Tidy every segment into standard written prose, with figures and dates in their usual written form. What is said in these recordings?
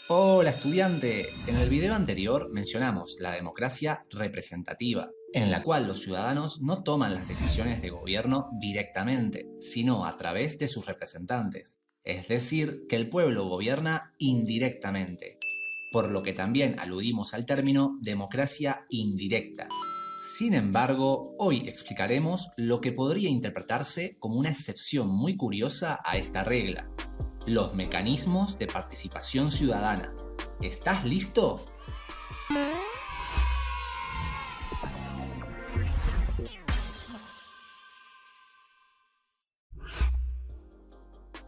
Hola estudiante, en el video anterior mencionamos la democracia representativa, en la cual los ciudadanos no toman las decisiones de gobierno directamente, sino a través de sus representantes, es decir, que el pueblo gobierna indirectamente, por lo que también aludimos al término democracia indirecta. Sin embargo, hoy explicaremos lo que podría interpretarse como una excepción muy curiosa a esta regla: los mecanismos de participación ciudadana. ¿Estás listo?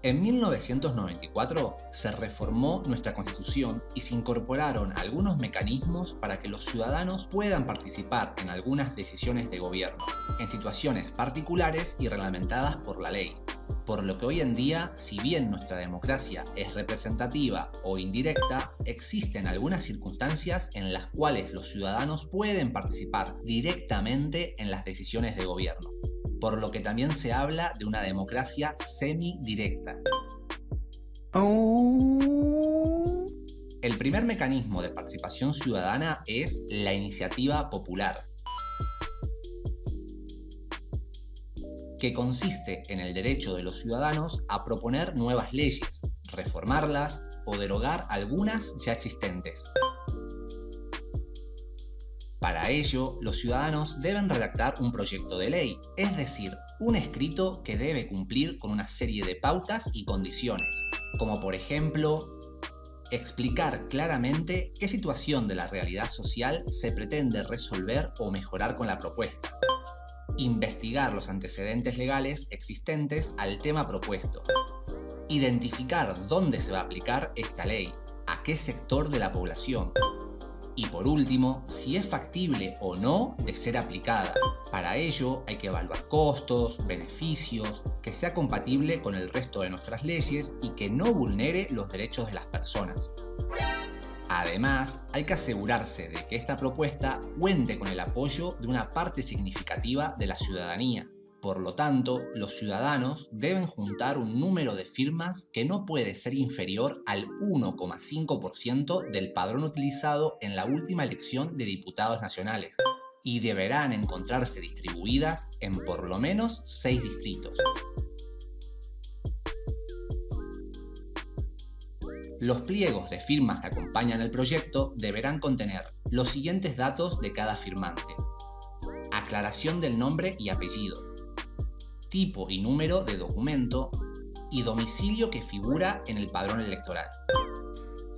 En 1994 se reformó nuestra Constitución y se incorporaron algunos mecanismos para que los ciudadanos puedan participar en algunas decisiones de gobierno, en situaciones particulares y reglamentadas por la ley. Por lo que hoy en día, si bien nuestra democracia es representativa o indirecta, existen algunas circunstancias en las cuales los ciudadanos pueden participar directamente en las decisiones de gobierno, por lo que también se habla de una democracia semidirecta. El primer mecanismo de participación ciudadana es la iniciativa popular, que consiste en el derecho de los ciudadanos a proponer nuevas leyes, reformarlas o derogar algunas ya existentes. Para ello, los ciudadanos deben redactar un proyecto de ley, es decir, un escrito que debe cumplir con una serie de pautas y condiciones, como por ejemplo, explicar claramente qué situación de la realidad social se pretende resolver o mejorar con la propuesta, investigar los antecedentes legales existentes al tema propuesto, identificar dónde se va a aplicar esta ley, a qué sector de la población, y por último, si es factible o no de ser aplicada. Para ello hay que evaluar costos, beneficios, que sea compatible con el resto de nuestras leyes y que no vulnere los derechos de las personas. Además, hay que asegurarse de que esta propuesta cuente con el apoyo de una parte significativa de la ciudadanía. Por lo tanto, los ciudadanos deben juntar un número de firmas que no puede ser inferior al 1,5% del padrón utilizado en la última elección de diputados nacionales y deberán encontrarse distribuidas en por lo menos 6 distritos. Los pliegos de firmas que acompañan el proyecto deberán contener los siguientes datos de cada firmante: aclaración del nombre y apellido, tipo y número de documento y domicilio que figura en el padrón electoral.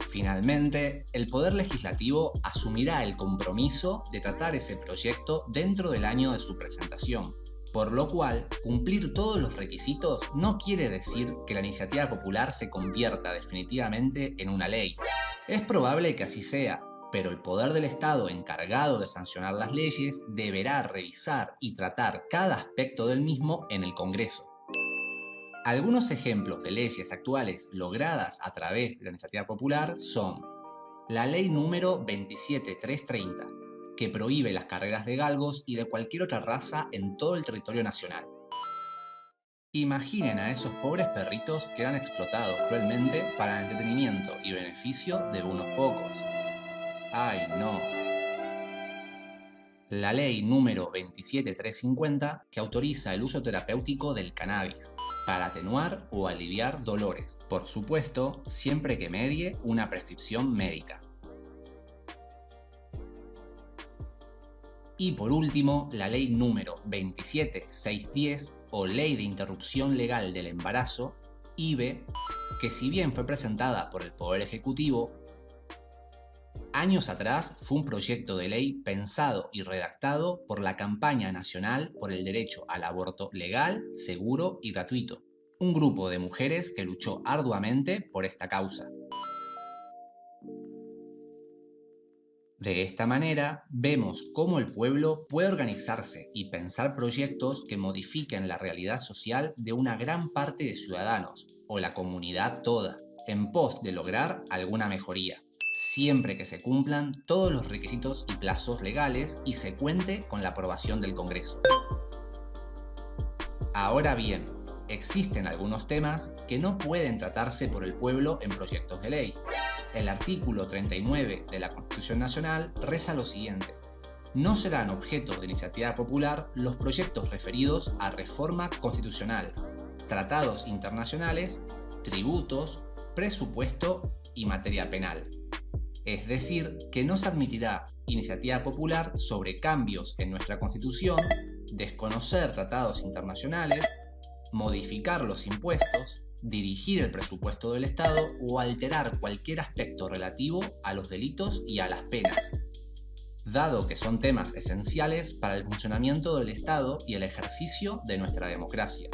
Finalmente, el Poder Legislativo asumirá el compromiso de tratar ese proyecto dentro del año de su presentación, por lo cual, cumplir todos los requisitos no quiere decir que la iniciativa popular se convierta definitivamente en una ley. Es probable que así sea, pero el poder del Estado encargado de sancionar las leyes deberá revisar y tratar cada aspecto del mismo en el Congreso. Algunos ejemplos de leyes actuales logradas a través de la iniciativa popular son la ley número 27330, que prohíbe las carreras de galgos y de cualquier otra raza en todo el territorio nacional. Imaginen a esos pobres perritos que eran explotados cruelmente para el entretenimiento y beneficio de unos pocos. ¡Ay, no! La ley número 27350, que autoriza el uso terapéutico del cannabis para atenuar o aliviar dolores, por supuesto, siempre que medie una prescripción médica. Y por último, la ley número 27610 o Ley de Interrupción Legal del Embarazo, IVE, que si bien fue presentada por el Poder Ejecutivo, años atrás fue un proyecto de ley pensado y redactado por la Campaña Nacional por el Derecho al Aborto Legal, Seguro y Gratuito, un grupo de mujeres que luchó arduamente por esta causa. De esta manera, vemos cómo el pueblo puede organizarse y pensar proyectos que modifiquen la realidad social de una gran parte de ciudadanos, o la comunidad toda, en pos de lograr alguna mejoría, siempre que se cumplan todos los requisitos y plazos legales y se cuente con la aprobación del Congreso. Ahora bien, existen algunos temas que no pueden tratarse por el pueblo en proyectos de ley. El artículo 39 de la Constitución Nacional reza lo siguiente: no serán objeto de iniciativa popular los proyectos referidos a reforma constitucional, tratados internacionales, tributos, presupuesto y materia penal. Es decir, que no se admitirá iniciativa popular sobre cambios en nuestra Constitución, desconocer tratados internacionales, modificar los impuestos, dirigir el presupuesto del Estado o alterar cualquier aspecto relativo a los delitos y a las penas, dado que son temas esenciales para el funcionamiento del Estado y el ejercicio de nuestra democracia.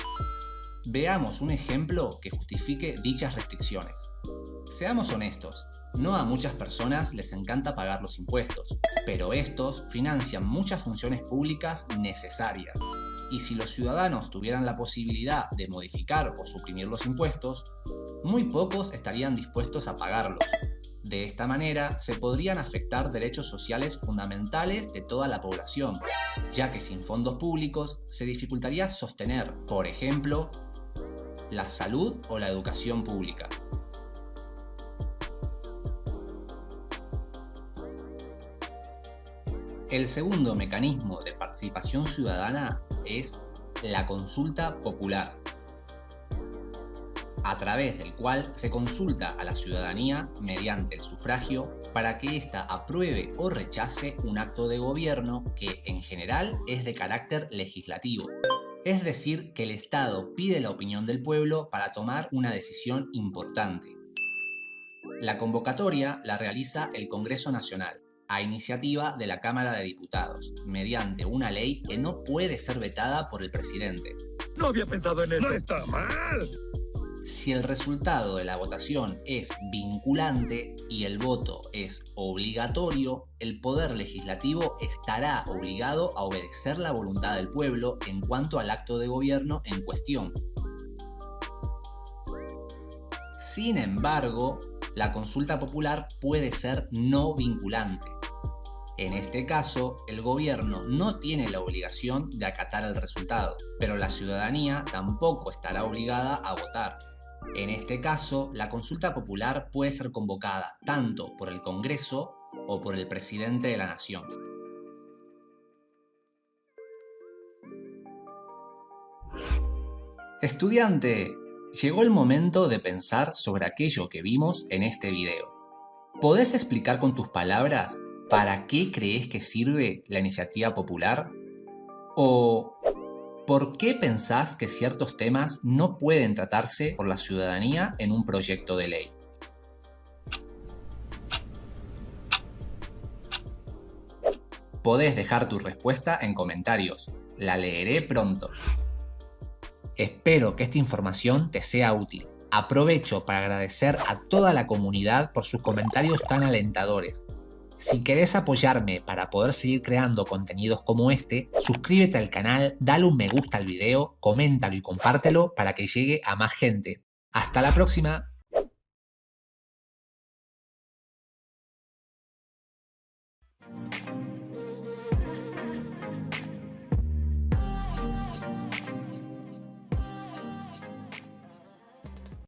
Veamos un ejemplo que justifique dichas restricciones. Seamos honestos, no a muchas personas les encanta pagar los impuestos, pero estos financian muchas funciones públicas necesarias. Y si los ciudadanos tuvieran la posibilidad de modificar o suprimir los impuestos, muy pocos estarían dispuestos a pagarlos. De esta manera, se podrían afectar derechos sociales fundamentales de toda la población, ya que sin fondos públicos se dificultaría sostener, por ejemplo, la salud o la educación pública. El segundo mecanismo de participación ciudadana es la consulta popular, a través del cual se consulta a la ciudadanía mediante el sufragio para que ésta apruebe o rechace un acto de gobierno que en general es de carácter legislativo. Es decir, que el Estado pide la opinión del pueblo para tomar una decisión importante. La convocatoria la realiza el Congreso Nacional, a iniciativa de la Cámara de Diputados, mediante una ley que no puede ser vetada por el presidente. No había pensado en eso. ¡No está mal! Si el resultado de la votación es vinculante y el voto es obligatorio, el Poder Legislativo estará obligado a obedecer la voluntad del pueblo en cuanto al acto de gobierno en cuestión. Sin embargo, la consulta popular puede ser no vinculante. En este caso, el gobierno no tiene la obligación de acatar el resultado, pero la ciudadanía tampoco estará obligada a votar. En este caso, la consulta popular puede ser convocada tanto por el Congreso o por el presidente de la Nación. Estudiante, llegó el momento de pensar sobre aquello que vimos en este video. ¿Podés explicar con tus palabras para qué crees que sirve la iniciativa popular? ¿O por qué pensás que ciertos temas no pueden tratarse por la ciudadanía en un proyecto de ley? Podés dejar tu respuesta en comentarios. La leeré pronto. Espero que esta información te sea útil. Aprovecho para agradecer a toda la comunidad por sus comentarios tan alentadores. Si querés apoyarme para poder seguir creando contenidos como este, suscríbete al canal, dale un me gusta al video, coméntalo y compártelo para que llegue a más gente. ¡Hasta la próxima!